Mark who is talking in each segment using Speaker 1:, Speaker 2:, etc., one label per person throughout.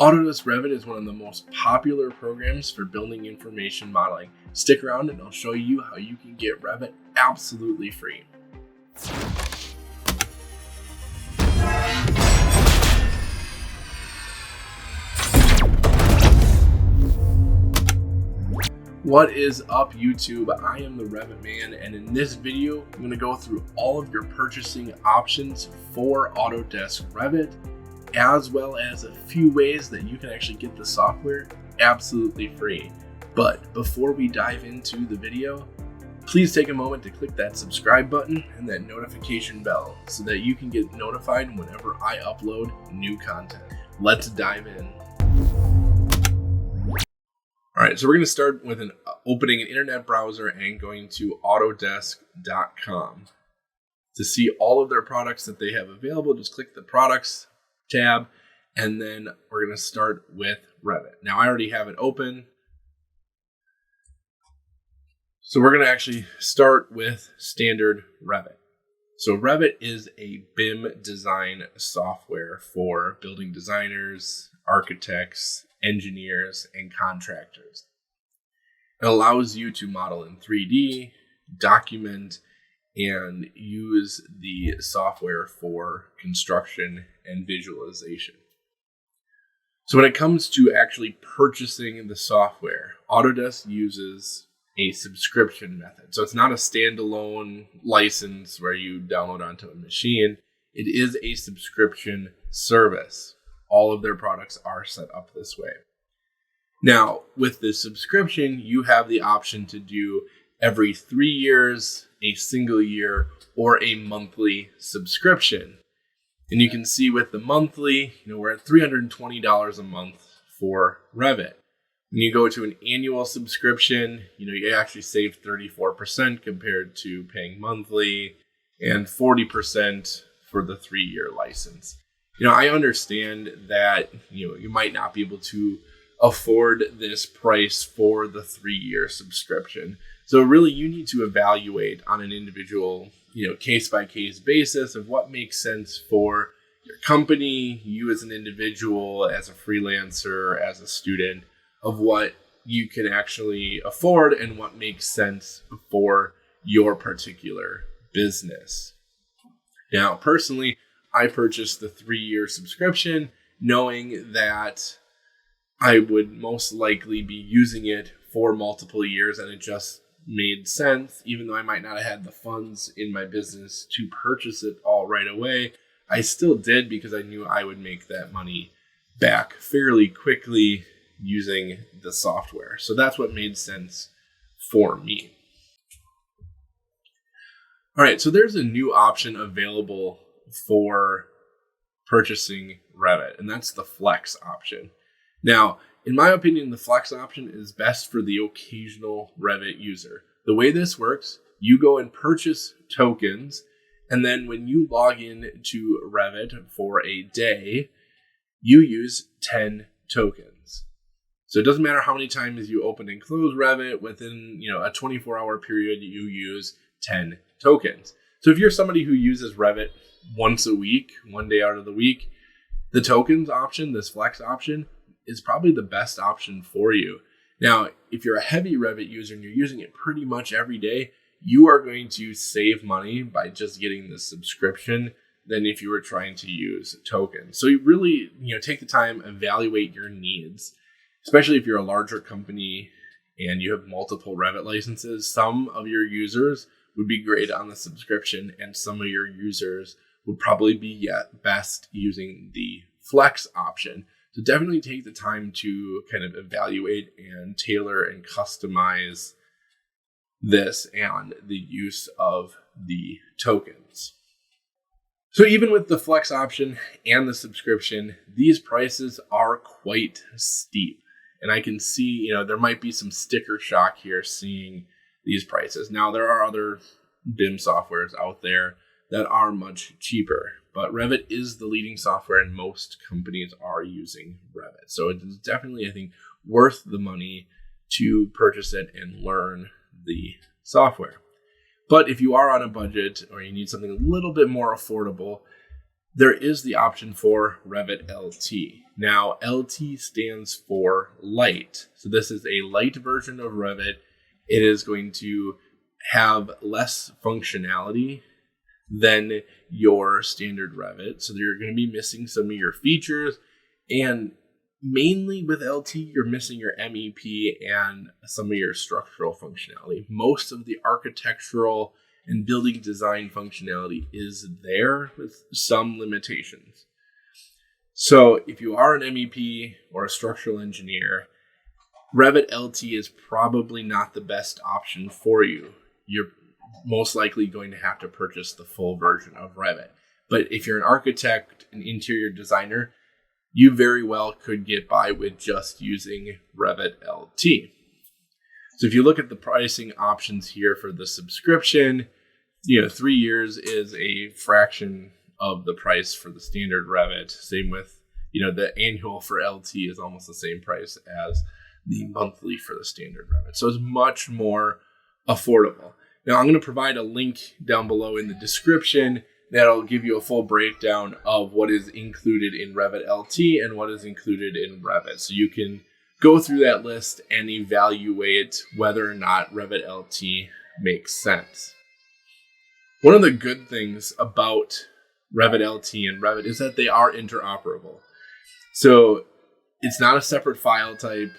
Speaker 1: Autodesk Revit is one of the most popular programs for building information modeling. Stick around and I'll show you how you can get Revit absolutely free. What is up, YouTube? I am the Revit Man, and in this video, I'm going to go through all of your purchasing options for Autodesk Revit, as well as a few ways that you can actually get the software absolutely free. But before we dive into the video, please take a moment to click that subscribe button and that notification bell so that you can get notified whenever I upload new content. Let's dive in. All right, so we're going to start with opening an internet browser and going to autodesk.com. To see all of their products that they have available, just click the products tab, and then we're going to start with Revit. Now, I already have it open, so we're going to actually start with standard Revit. So Revit is a BIM design software for building designers, architects, engineers, and contractors. It allows you to model in 3D, document, and use the software for construction and visualization. So when it comes to actually purchasing the software, Autodesk uses a subscription method. So it's not a standalone license where you download onto a machine. It is a subscription service. All of their products are set up this way. Now, with the subscription, you have the option to do every 3 years, a single year, or a monthly subscription. And you can see with the monthly, we're at $320 a month for Revit. When you go to an annual subscription, you actually save 34% compared to paying monthly, and 40% for the 3-year license. I understand that, you might not be able to afford this price for the 3-year subscription. So really you need to evaluate on an individual, case-by-case basis of what makes sense for your company, you as an individual, as a freelancer, as a student, of what you can actually afford and what makes sense for your particular business. Now, personally, I purchased the 3-year subscription knowing that I would most likely be using it for multiple years, and it just made sense. Even though I might not have had the funds in my business to purchase it all right away, I still did because I knew I would make that money back fairly quickly using the software. So that's what made sense for me. All right, so there's a new option available for purchasing Revit, and that's the Flex option. Now, in my opinion, the Flex option is best for the occasional Revit user. The way this works, you go and purchase tokens, and then when you log in to Revit for a day, you use 10 tokens. So it doesn't matter how many times you open and close Revit, within a 24-hour period, you use 10 tokens. So if you're somebody who uses Revit once a week, one day out of the week, the tokens option, this Flex option, is probably the best option for you. Now, if you're a heavy Revit user and you're using it pretty much every day, you are going to save money by just getting the subscription than if you were trying to use tokens. So you really, take the time, evaluate your needs, especially if you're a larger company and you have multiple Revit licenses. Some of your users would be great on the subscription, and some of your users would probably be best using the Flex option. So definitely take the time to kind of evaluate and tailor and customize this and the use of the tokens. So even with the Flex option and the subscription, these prices are quite steep. And I can see, there might be some sticker shock here seeing these prices. Now, there are other BIM softwares out there that are much cheaper, but Revit is the leading software and most companies are using Revit. So it is definitely, I think, worth the money to purchase it and learn the software. But if you are on a budget or you need something a little bit more affordable, there is the option for Revit LT. Now, LT stands for light. So this is a light version of Revit. It is going to have less functionality than your standard Revit. So you're going to be missing some of your features. And mainly with LT, you're missing your MEP and some of your structural functionality. Most of the architectural and building design functionality is there with some limitations. So if you are an MEP or a structural engineer, Revit LT is probably not the best option for you. You're most likely going to have to purchase the full version of Revit. But if you're an architect, an interior designer, you very well could get by with just using Revit LT. So if you look at the pricing options here for the subscription, 3 years is a fraction of the price for the standard Revit. Same with, the annual for LT is almost the same price as the monthly for the standard Revit. So it's much more affordable. Now I'm going to provide a link down below in the description that'll give you a full breakdown of what is included in Revit LT and what is included in Revit. So you can go through that list and evaluate whether or not Revit LT makes sense. One of the good things about Revit LT and Revit is that they are interoperable. So it's not a separate file type.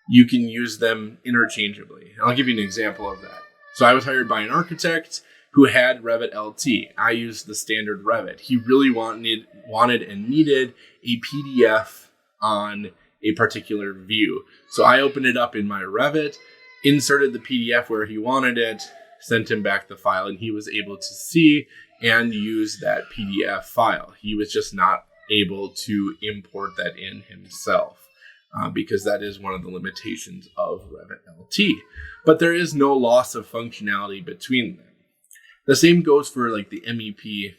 Speaker 1: You can use them interchangeably. I'll give you an example of that. So I was hired by an architect who had Revit LT. I used the standard Revit. He really wanted and needed a PDF on a particular view. So I opened it up in my Revit, inserted the PDF where he wanted it, sent him back the file, and he was able to see and use that PDF file. He was just not able to import that in himself because that is one of the limitations of Revit LT. But there is no loss of functionality between them. The same goes for like the MEP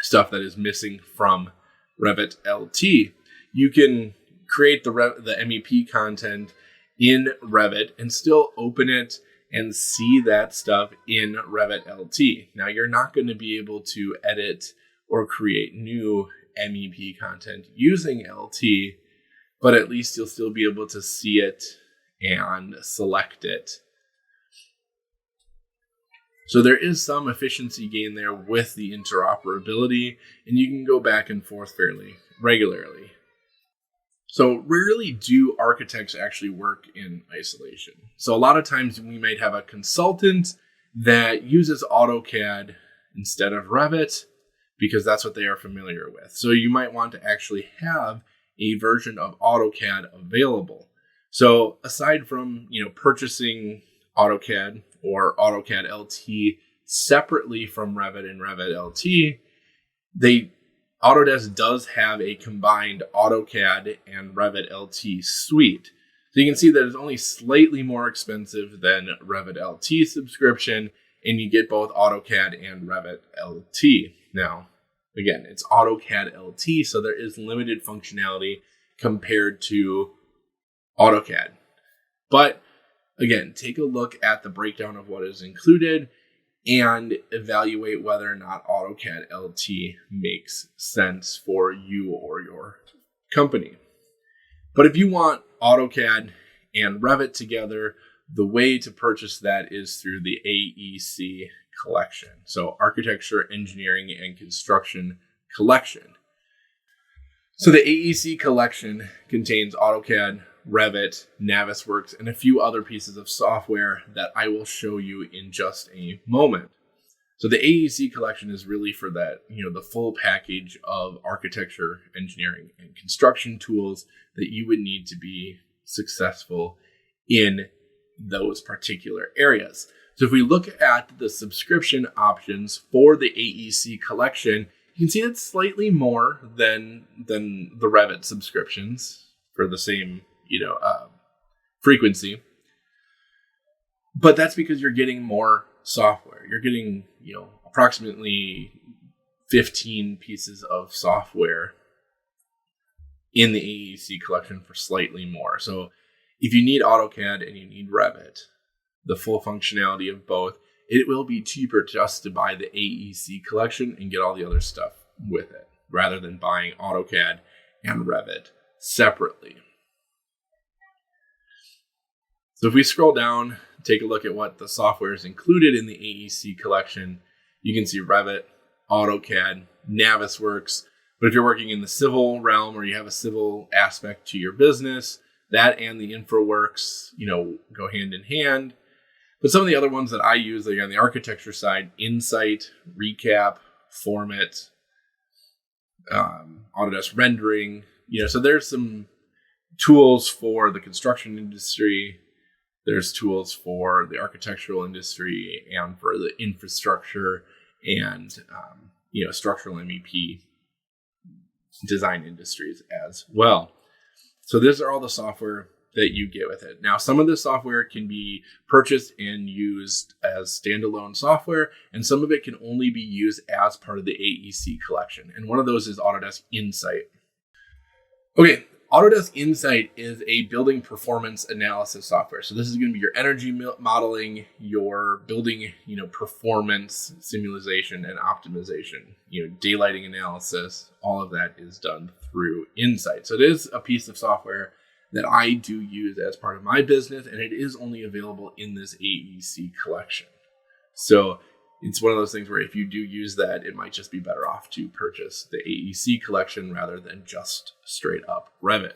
Speaker 1: stuff that is missing from Revit LT. You can create the MEP content in Revit and still open it and see that stuff in Revit LT. Now, you're not going to be able to edit or create new MEP content using LT, but at least you'll still be able to see it and select it. So there is some efficiency gain there with the interoperability, and you can go back and forth fairly regularly. So rarely do architects actually work in isolation. So a lot of times we might have a consultant that uses AutoCAD instead of Revit because that's what they are familiar with. So you might want to actually have a version of AutoCAD available. So aside from, purchasing AutoCAD or AutoCAD LT separately from Revit and Revit LT, Autodesk does have a combined AutoCAD and Revit LT suite. So you can see that it's only slightly more expensive than Revit LT subscription, and you get both AutoCAD and Revit LT. Now, again, it's AutoCAD LT, so there is limited functionality compared to AutoCAD. But again, take a look at the breakdown of what is included and evaluate whether or not AutoCAD LT makes sense for you or your company. But if you want AutoCAD and Revit together, the way to purchase that is through the AEC Collection. So Architecture, Engineering, and Construction Collection. So the AEC Collection contains AutoCAD, Revit, Navisworks, and a few other pieces of software that I will show you in just a moment. So the AEC Collection is really for that, the full package of architecture, engineering, and construction tools that you would need to be successful in those particular areas. So if we look at the subscription options for the AEC Collection, you can see it's slightly more than the Revit subscriptions for the same frequency. But that's because you're getting more software. You're getting, approximately 15 pieces of software in the AEC Collection for slightly more. So if you need AutoCAD and you need Revit, the full functionality of both, it will be cheaper just to buy the AEC Collection and get all the other stuff with it rather than buying AutoCAD and Revit separately. So if we scroll down, take a look at what the software is included in the AEC collection, you can see Revit, AutoCAD, Navisworks. But if you're working in the civil realm or you have a civil aspect to your business, that and the InfraWorks, go hand in hand. But some of the other ones that I use, like on the architecture side, Insight, Recap, Format, Autodesk Rendering. So there's some tools for the construction industry. There's tools for the architectural industry and for the infrastructure and, structural MEP design industries as well. So these are all the software that you get with it. Now, some of this software can be purchased and used as standalone software, and some of it can only be used as part of the AEC collection. And one of those is Autodesk Insight. Okay, Autodesk Insight is a building performance analysis software. So this is going to be your energy modeling, your building, performance simulation and optimization, daylighting analysis. All of that is done through Insight. So it is a piece of software that I do use as part of my business, and it is only available in this AEC collection. So it's one of those things where if you do use that, it might just be better off to purchase the AEC collection rather than just straight up Revit.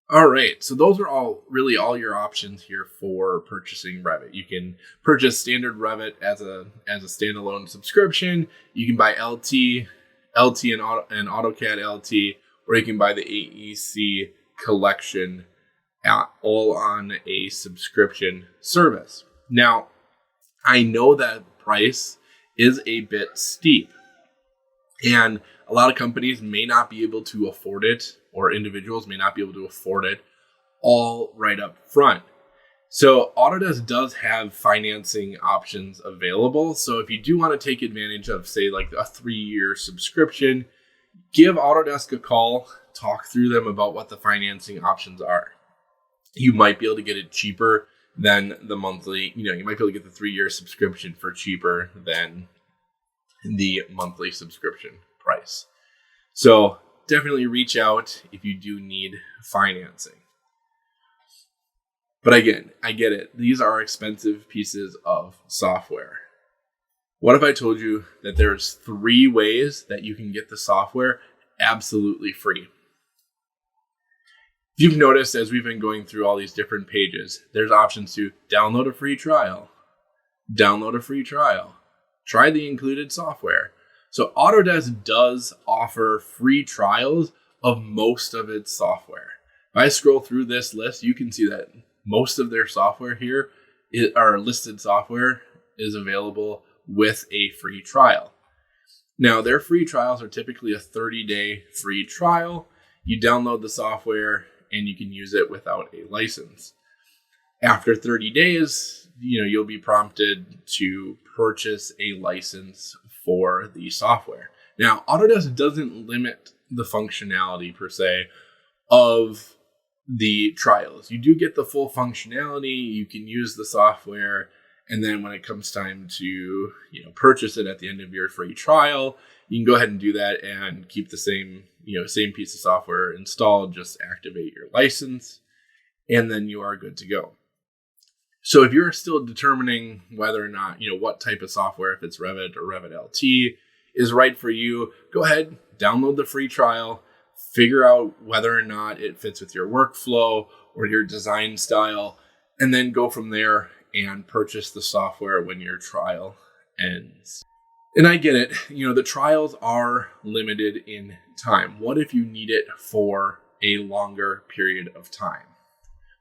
Speaker 1: All right, so those are all your options here for purchasing Revit. You can purchase standard Revit as a standalone subscription. You can buy LT and AutoCAD LT, or you can buy the AEC collection all on a subscription service. Now, I know that price is a bit steep, and a lot of companies may not be able to afford it, or individuals may not be able to afford it all right up front. So Autodesk does have financing options available. So if you do want to take advantage of, say, like a 3-year subscription, give Autodesk a call, talk through them about what the financing options are. You might be able to get it cheaper than the monthly, you might be able to get the 3-year subscription for cheaper than the monthly subscription price. So definitely reach out if you do need financing. But again, I get it. These are expensive pieces of software. What if I told you that there's 3 ways that you can get the software absolutely free? If you've noticed, as we've been going through all these different pages, there's options to download a free trial, try the included software. So Autodesk does offer free trials of most of its software. If I scroll through this list, you can see that most of their software here, our listed software, is available with a free trial. Now, their free trials are typically a 30-day free trial. You download the software and you can use it without a license. After 30 days, you'll be prompted to purchase a license for the software. Now, Autodesk doesn't limit the functionality per se of the trials. You do get the full functionality. You can use the software, and then when it comes time to purchase it at the end of your free trial, you can go ahead and do that and keep the same piece of software installed. Just activate your license, and then you are good to go. So if you're still determining whether or not, what type of software, if it's Revit or Revit LT, is right for you, go ahead, download the free trial, figure out whether or not it fits with your workflow or your design style, and then go from there and purchase the software when your trial ends. And I get it, the trials are limited in time. What if you need it for a longer period of time?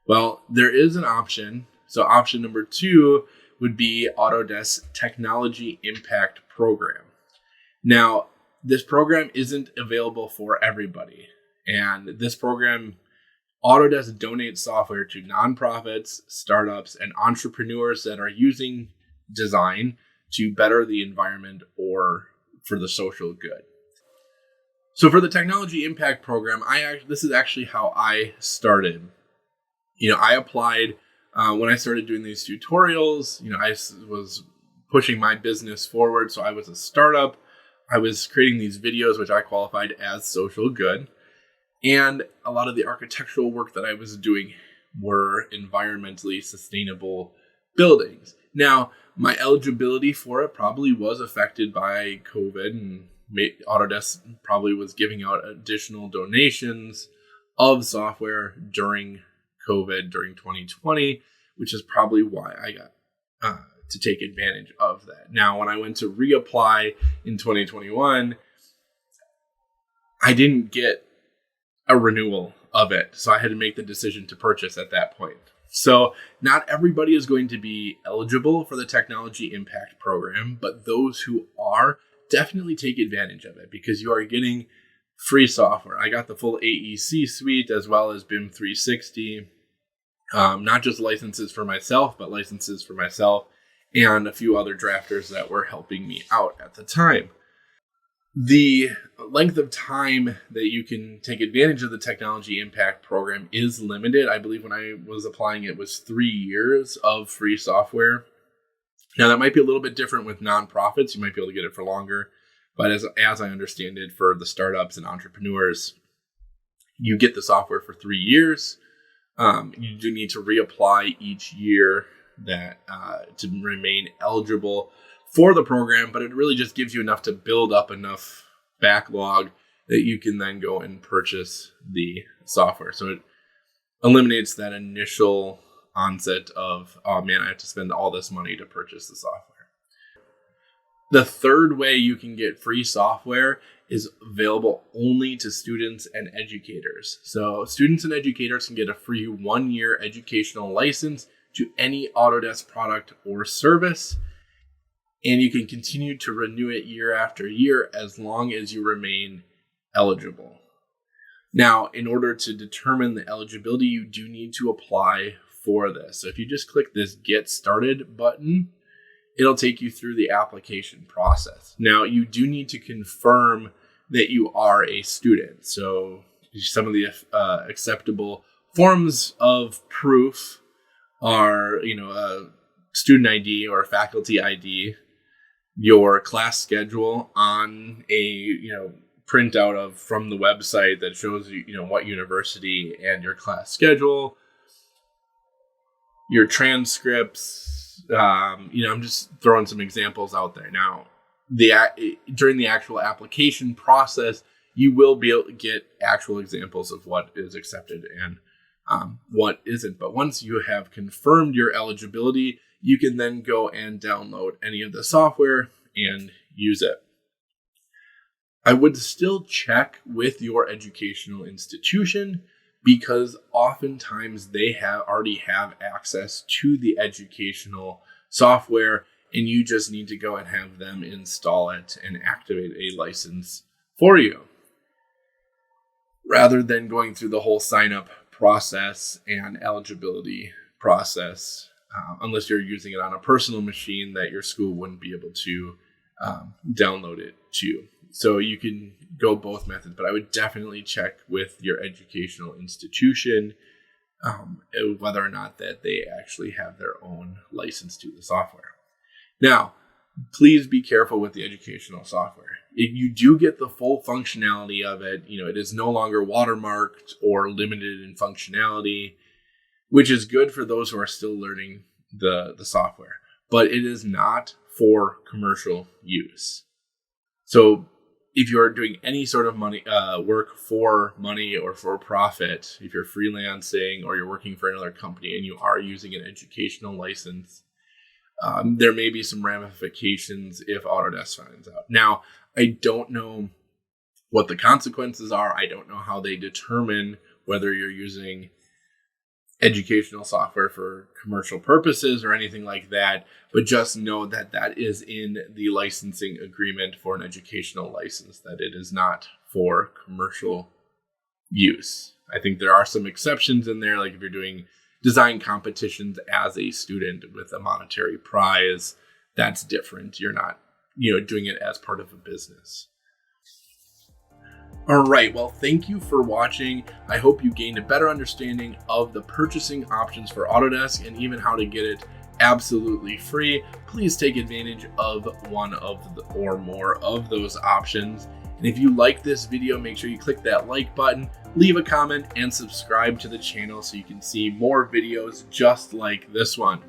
Speaker 1: Well, there is an option. So option number 2 would be Autodesk Technology Impact Program. Now, this program isn't available for everybody. And this program, Autodesk donates software to nonprofits, startups, and entrepreneurs that are using design to better the environment or for the social good. So for the Technology Impact Program, this is actually how I started. I applied when I started doing these tutorials. I was pushing my business forward. So I was a startup. I was creating these videos, which I qualified as social good. And a lot of the architectural work that I was doing were environmentally sustainable buildings. Now, my eligibility for it probably was affected by COVID, and Autodesk probably was giving out additional donations of software during COVID, during 2020, which is probably why I got to take advantage of that. Now, when I went to reapply in 2021, I didn't get a renewal of it. So I had to make the decision to purchase at that point. So not everybody is going to be eligible for the Technology Impact Program, but those who are, definitely take advantage of it because you are getting free software. I got the full AEC Suite as well as BIM 360. Not just licenses for myself, but licenses for myself and a few other drafters that were helping me out at the time. The length of time that you can take advantage of the Technology Impact Program is limited. I believe when I was applying, it was 3 years of free software. Now, that might be a little bit different with nonprofits. You might be able to get it for longer. But as I understand it, for the startups and entrepreneurs, you get the software for 3 years. You do need to reapply each year that to remain eligible for the program, but it really just gives you enough to build up enough backlog that you can then go and purchase the software. So it eliminates that initial onset of, oh man, I have to spend all this money to purchase the software. The third way you can get free software is available only to students and educators. So students and educators can get a free 1-year educational license to any Autodesk product or service. And you can continue to renew it year after year as long as you remain eligible. Now, in order to determine the eligibility, you do need to apply for this. So if you just click this Get Started button, it'll take you through the application process. Now, you do need to confirm that you are a student. So some of the acceptable forms of proof are, a student ID or a faculty ID, your class schedule on a, printout from the website that shows you, what university and your class schedule, your transcripts. I'm just throwing some examples out there. Now, during the actual application process, you will be able to get actual examples of what is accepted and what isn't. But once you have confirmed your eligibility, you can then go and download any of the software and use it. I would still check with your educational institution because oftentimes they already have access to the educational software, and you just need to go and have them install it and activate a license for you, rather than going through the whole sign-up process and eligibility process, unless you're using it on a personal machine that your school wouldn't be able to download it to. So you can go both methods, but I would definitely check with your educational institution whether or not that they actually have their own license to the software. Now, please be careful with the educational software. If you do get the full functionality of it, it is no longer watermarked or limited in functionality, which is good for those who are still learning the software, but it is not for commercial use. So if you're doing any sort of work for money or for profit, if you're freelancing or you're working for another company and you are using an educational license, there may be some ramifications if Autodesk finds out. Now, I don't know what the consequences are. I don't know how they determine whether you're using educational software for commercial purposes or anything like that, but just know that that is in the licensing agreement for an educational license, that it is not for commercial use. I think there are some exceptions in there, like if you're doing design competitions as a student with a monetary prize, that's different. You're not, doing it as part of a business. All right, well, thank you for watching. I hope you gained a better understanding of the purchasing options for Autodesk and even how to get it absolutely free. Please take advantage of one of the, or more of those options. And if you like this video, make sure you click that like button, leave a comment, and subscribe to the channel so you can see more videos just like this one.